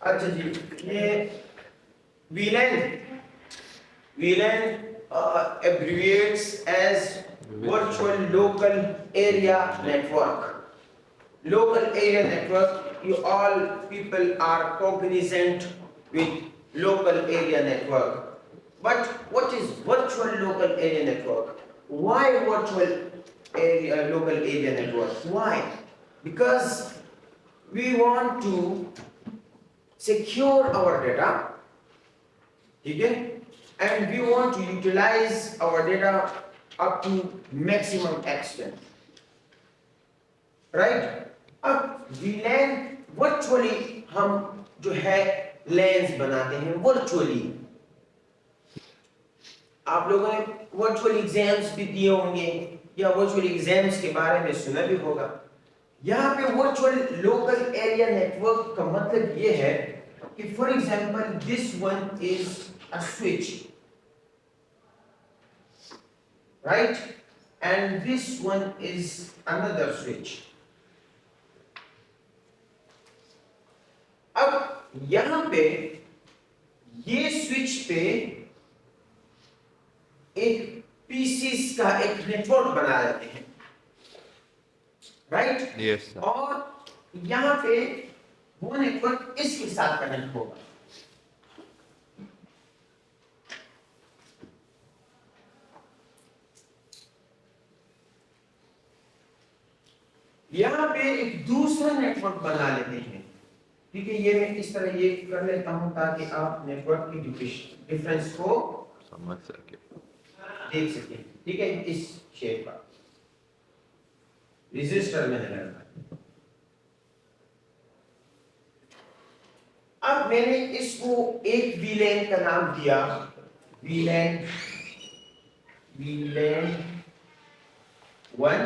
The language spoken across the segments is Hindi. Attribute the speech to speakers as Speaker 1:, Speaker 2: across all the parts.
Speaker 1: अच्छा जी, ये VLAN abbreviates as Virtual Local Area Network. Local area network, you all people are cognizant with local area network. But what is virtual local area network? Why virtual local area network? Why? Because we want to secure our data, okay? And we want to utilize our data up to maximum extent, right? अब VLAN वर्चुअली हम जो है लेंस बनाते हैं वर्चुअली। आप लोगों ने वर्चुअल एग्जाम्स भी दिए होंगे या वर्चुअल एग्जाम्स के बारे में सुना भी होगा। यहाँ पे वर्चुअल लोकल एरिया नेटवर्क का मतलब ये है कि for example this one is a switch, right, and this one is another switch. अब यहां पे ये स्विच पे एक पीसीस का एक नेटवर्क बना लेते हैं, राइट?
Speaker 2: Yes sir.
Speaker 1: और यहां पे वो नेटवर्क इसके साथ कनेक्ट होगा। यहां पे एक दूसरा नेटवर्क बना लेते हैं, ठीक है? ये मैं इस तरह ये कर लेता हूं ताकि आप नेटवर्क की डिफरेंस को
Speaker 2: समझ सके,
Speaker 1: देख सकें, ठीक है? इस शेप का रजिस्टर में है। अब मैंने इसको एक VLAN का नाम दिया, VLAN 1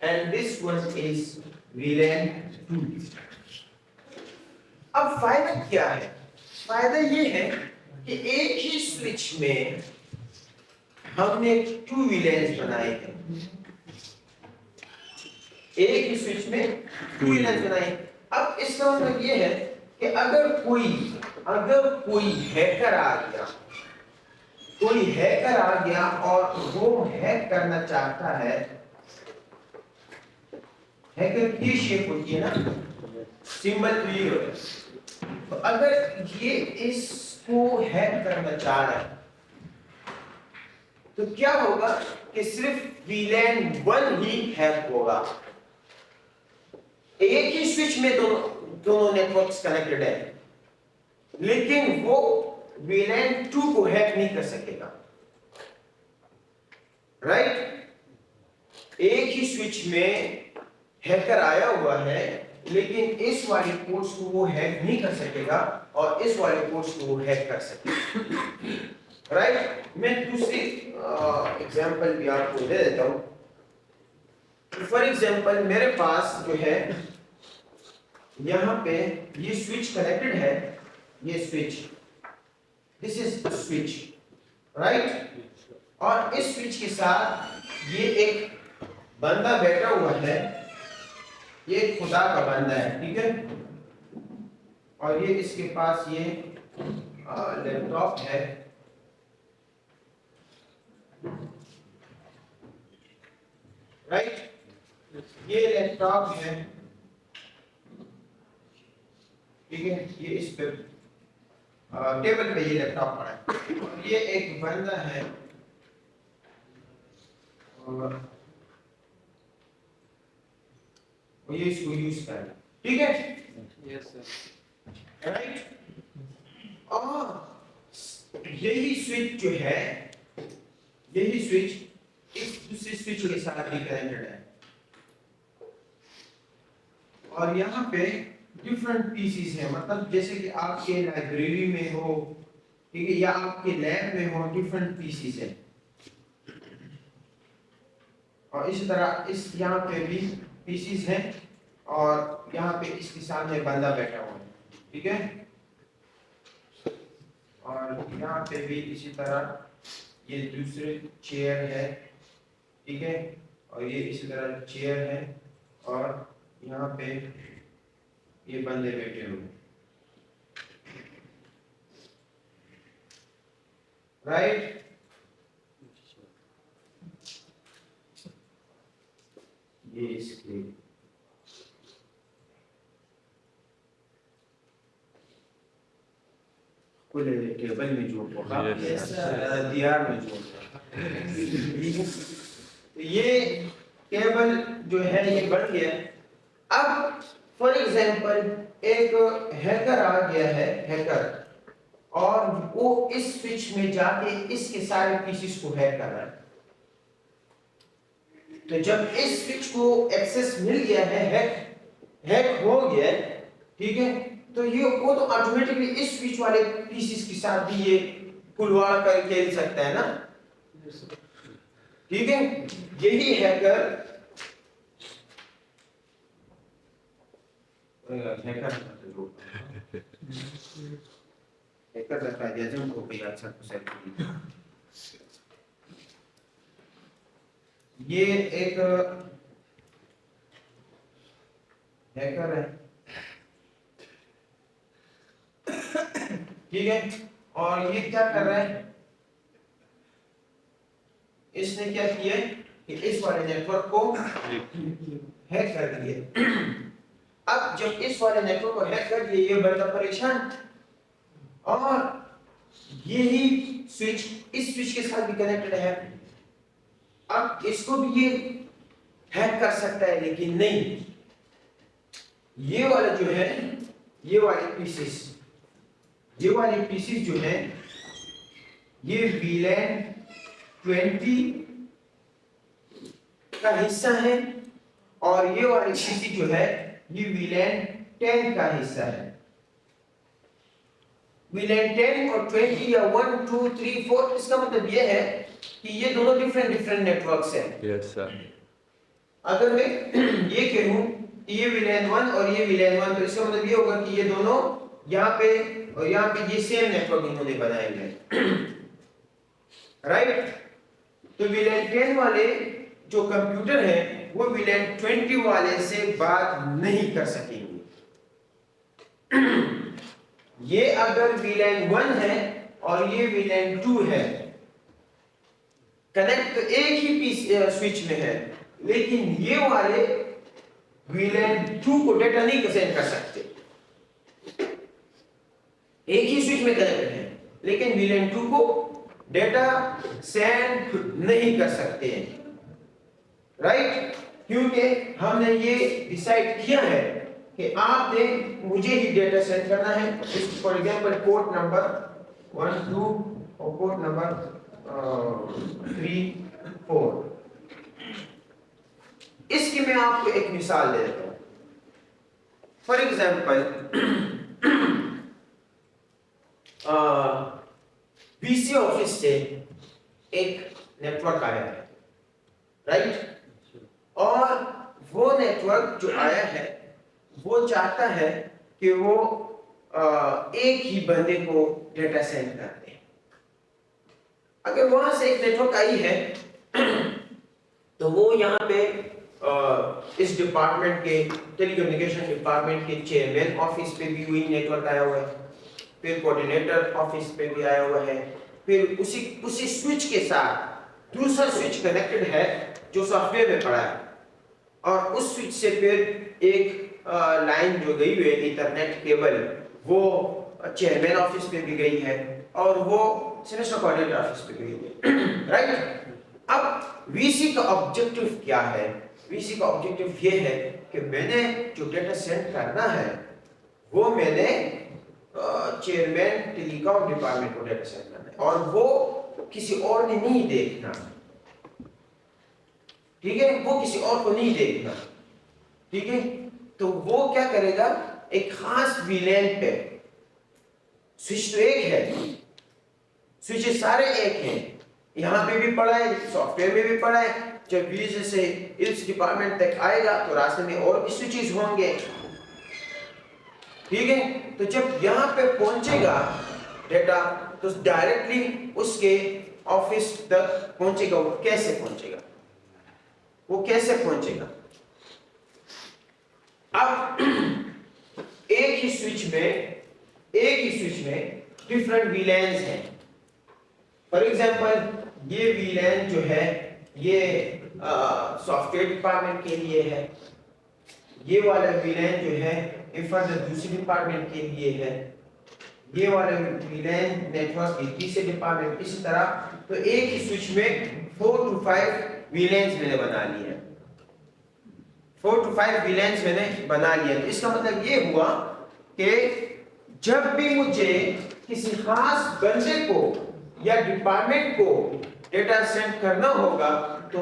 Speaker 1: and this one is VLAN 2। अब फायदा क्या है? फायदा ये है कि एक ही स्विच में हमने 2 VLANs बनाए हैं। एक ही स्विच में 2 VLANs बनाए। अब इसका मतलब ये है कि अगर कोई हैकर आ गया और वो हैक करना चाहता है, हैकर की शेप होती है ना, सिंबल क्लियर है। तो अगर ये इसको हैक करना चाह रहा है तो क्या होगा कि सिर्फ VLAN 1 ही हैक होगा। एक ही स्विच में दोनों नेटवर्क्स कनेक्टेड है, लेकिन वो VLAN 2 को हैक नहीं कर सकेगा, राइट? एक ही स्विच में हैकर आया हुआ है, लेकिन इस वाले पोर्ट्स को वो हैक नहीं कर सकेगा और इस वाले पोर्ट्स को वो हैक कर सकेगा, राइट? मैं दूसरी एग्जांपल भी आपको दे देता हूं। फॉर एग्जांपल मेरे पास जो है यहाँ पे ये स्विच कनेक्टेड है, ये switch, this is switch, right? और इस स्विच के साथ ये एक बंदा बैठा हुआ है, ये खुदा का बंदा है, ठीक है? और ये इसके पास ये लैपटॉप है, राइट? ये लैपटॉप है, ठीक है? ये इस पे टेबल पे ये लैपटॉप पड़ा है और ये एक बंदा है और ये इसको यूज कर रहा है, ठीक है?
Speaker 3: Yes sir.
Speaker 1: राइट? और यही स्विच जो है, यही स्विच इस दूसरे स्विच के साथ भी कनेक्टेड है और यहाँ पे डिफरेंट पीसीस है, मतलब जैसे कि आपके लाइब्रेरी में हो, ठीक है, या आपके लैब में हो, डिफरेंट पीसीस है। और इसी तरह इस यहाँ पे भी पीसीस है और यहाँ पे इसके सामने बंदा बैठा हुआ है, ठीक है? और यहाँ पे भी इसी तरह ये दूसरे चेयर है, ठीक है? और ये इसी तरह चेयर है और यहाँ पे ये बंदे बैठे हुए, राइट। ये इसके कुल टेबल में जो होगा दीआर में जो होगा, ये टेबल जो है ये बन गया। अब फॉर एग्जांपल एक हैकर आ गया है, हैकर, और वो इस स्विच में जाके इसके सारे पीसेस को हैक कर रहा है। तो जब इस स्विच को एक्सेस मिल गया है, हैक हो गया, ठीक है, तो ये वो तो ऑटोमेटिकली इस स्विच वाले पीसेस के साथ भी ये पुलवाड़ कर खेल सकता है ना, ठीक है। यही हैकर रहता है, जैसे उनको कोई अच्छा कुछ ये एक हैकर है, ठीक है, और ये क्या कर रहा है, इसने क्या किया कि इस वाले नेटवर्क को हैक कर दिया। अब जब इस वाले नेटवर्क को हैक कर दिया, ये बंदा परेशान, और यही स्विच इस स्विच के साथ भी कनेक्टेड है। अब इसको भी ये हैक कर सकता है, लेकिन नहीं, ये वाला जो है, ये वाले पीसेस जो है, ये VLAN 20 का हिस्सा है, और ये वाली पीसी जो है ये VLAN 10 का हिस्सा है। VLAN 10 और 20 या 1 2 3 4, इसका मतलब ये है कि ये दोनों डिफरेंट नेटवर्क्स हैं।
Speaker 2: Yes sir.
Speaker 1: अगर मैं ये कहूं कि ये VLAN 1 और ये VLAN 1, तो इसका मतलब ये होगा कि ये दोनों यहाँ पे और यहाँ पे ये सेम नेटवर्क इन्होंने बनाए हुए, राइट। तो VLAN 10 वाले जो कंप्यूटर है वो VLAN 20 वाले से बात नहीं कर सकेंगे। ये अगर VLAN 1 है और ये VLAN 2 है, कनेक्ट तो एक ही स्विच में है, लेकिन ये वाले VLAN 2 को डेटा नहीं सेंड कर सकते। एक ही स्विच में कनेक्टेड है, लेकिन VLAN 2 को डेटा सेंड नहीं कर सकते हैं, राइट। क्योंकि हमने ये डिसाइड किया है कि आपने मुझे ही डेटा सेंड करना है। फॉर एग्जांपल पोर्ट नंबर 1 2 और पोर्ट नंबर 3 4। इसकी मैं आपको एक मिसाल दे देता हूं। फॉर एग्जांपल बीसी ऑफिस से एक नेटवर्क आया है, राइट, और वो नेटवर्क जो आया है वो चाहता है कि वो एक ही बंदे को डेटा सेंड कर दे। अगर वहां से एक नेटवर्क आई है तो वो यहाँ पे इस डिपार्टमेंट के, टेलीकम्युनिकेशन डिपार्टमेंट के चेयरमैन ऑफिस पे भी वही नेटवर्क आया हुआ है, फिर कोऑर्डिनेटर ऑफिस पे भी आया हुआ है, फिर उसी स्विच के साथ दूसरा स्विच कनेक्टेड है जो सॉफ्टवेयर में पड़ा है, और उस स्विच से फिर एक लाइन जो गई हुई है इंटरनेट केबल, वो चेयरमैन ऑफिस पे भी गई है और वो सेमेस्टर कोऑर्डिनेटर ऑफिस पे गई है, राइट। अब वीसी का ऑब्जेक्टिव क्या है? वीसी का ऑब्जेक्टिव ये है कि मैंने जो डेटा सेंड करना है वो मैंने चेयरमैन टेलीकॉम डिपार्टमेंट को डेटा सेंड करना है, और वो किसी और ने नहीं देखना, ठीक है, वो किसी और को नहीं देखना, ठीक है। तो वो क्या करेगा, एक खास VLAN पे, स्विच तो एक है, स्विचेस सारे एक हैं, यहाँ पे भी पड़ा है, सॉफ्टवेयर में भी पड़ा है। जब VLAN से इस डिपार्टमेंट तक आएगा तो रास्ते में और भी स्विचेस होंगे, ठीक है। तो जब यहाँ पे पहुंचेगा डेटा तो डायरेक्टली उसके ऑफिस तक पहुंचेगा। वो कैसे पहुंचेगा? अब एक ही स्विच में डिफरेंट VLANs हैं, फॉर एग्जांपल ये VLAN जो है ये सॉफ्टवेयर डिपार्टमेंट के लिए है, ये वाला VLAN जो है ये फर्दर दूसरे डिपार्टमेंट के लिए है, ये वाला VLAN नेटवर्क की तीसरे डिपार्टमेंट, इसी तरह। तो एक ही स्विच में 4 to 5 VLANs मैंने बना लिए हैं, 4 to 5 VLANs मैंने बना लिए। तो इसका मतलब ये हुआ कि जब भी मुझे किसी खास बंदे को या डिपार्टमेंट को डेटा सेंड करना होगा तो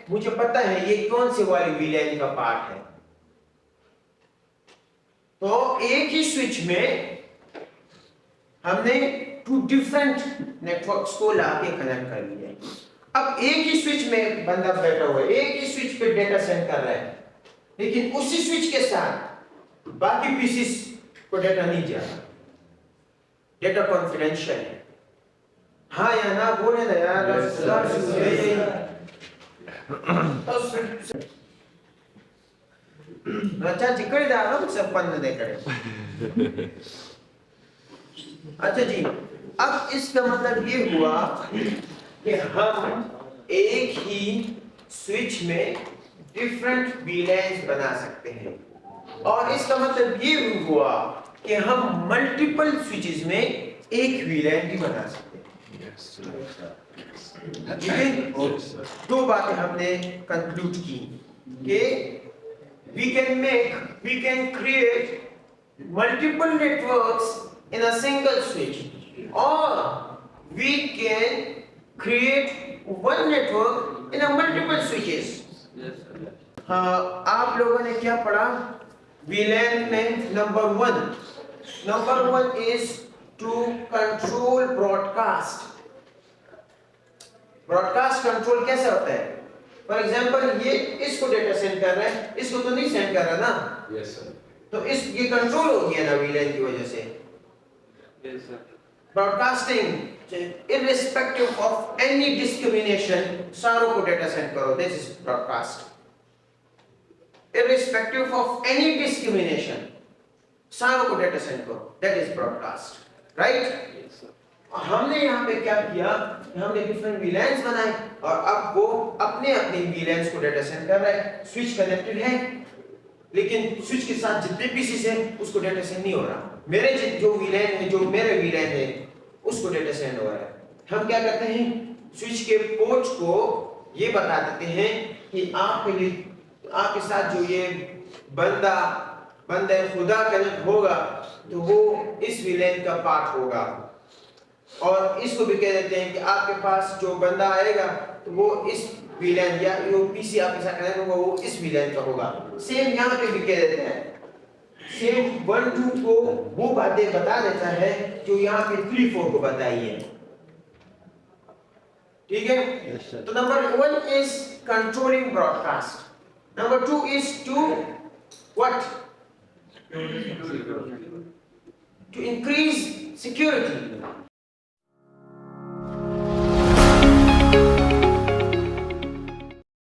Speaker 1: मुझे पता है ये कौन से वाली VLAN का पार्ट है। तो एक ही स्विच में हमने 2 डिफरेंट नेटवर्क्स को लाके कनेक्ट कर लिया। अब एक ही स्विच में बंदा बैठा हुआ है, एक ही स्विच पे डेटा सेंड कर रहा है, लेकिन उसी स्विच के साथ बाकी पीसीस को डेटा नहीं जा रहा, डेटा कॉन्फिडेंशियल है। हाँ या ना बोले ना यार, अच्छा जी कर दा ना सब बंद दे करे। अच्छा जी, अब इसका मतलब ये हुआ कि हम एक ही स्विच में डिफरेंट VLANs बना सकते हैं, और इसका मतलब ये हुआ कि हम मल्टीपल स्विचेस में एक VLAN भी बना सकते हैं। ठीक है, दो बातें हमने कंक्लूड की कि we can create multiple networks in a single switch, or we can create one network in a multiple switches. हाँ, आप लोगों ने क्या पढ़ा VLAN में? Number one is to control broadcast. Broadcast control कैसे होता है? फॉर एग्जांपल ये इसको डेटा सेंड कर रहा है, इसको तो नहीं सेंड कर रहा ना। Yes sir. तो ये कंट्रोल हो गया ना VLAN की वजह से। Yes sir. Broadcasting irrespective of any discrimination, सारों को डेटा सेंड करो, this is broadcast. Irrespective of any discrimination, सारों को डेटा सेंड करो, that is broadcast, right? Yes sir. हमने यहाँ पे क्या किया, हमने डिफरेंट VLANs बनाए और अब वो अपने अपने VLANs को डेटा सेंड कर रहा है। स्विच कनेक्टेड है, लेकिन स्विच के साथ जितने पीसीस हैं उसको डेटा सेंड नहीं हो रहा। मेरे जो VLAN है, जो मेरे VLAN है उसको डेटा सेंड हो रहा है। हम क्या करते हैं, स्विच के पोर्ट को ये बता देते हैं कि आपके साथ जो ये बंदा खुदा कनेक्ट होगा तो वो इस VLAN का पार्ट होगा, और इसको भी कह देते हैं कि आपके पास जो बंदा आएगा तो वो इस VLAN या जो पीसी आपके साथ कनेक्ट होगा वो इस VLAN का होगा। सेम यहाँ पे भी कह देते हैं, सेम 1 2 को वो बातें बता देता है जो यहाँ पे 3 4 को बताई है। ठीक है? तो number 1 is controlling broadcast, number 2 is to what, to increase security.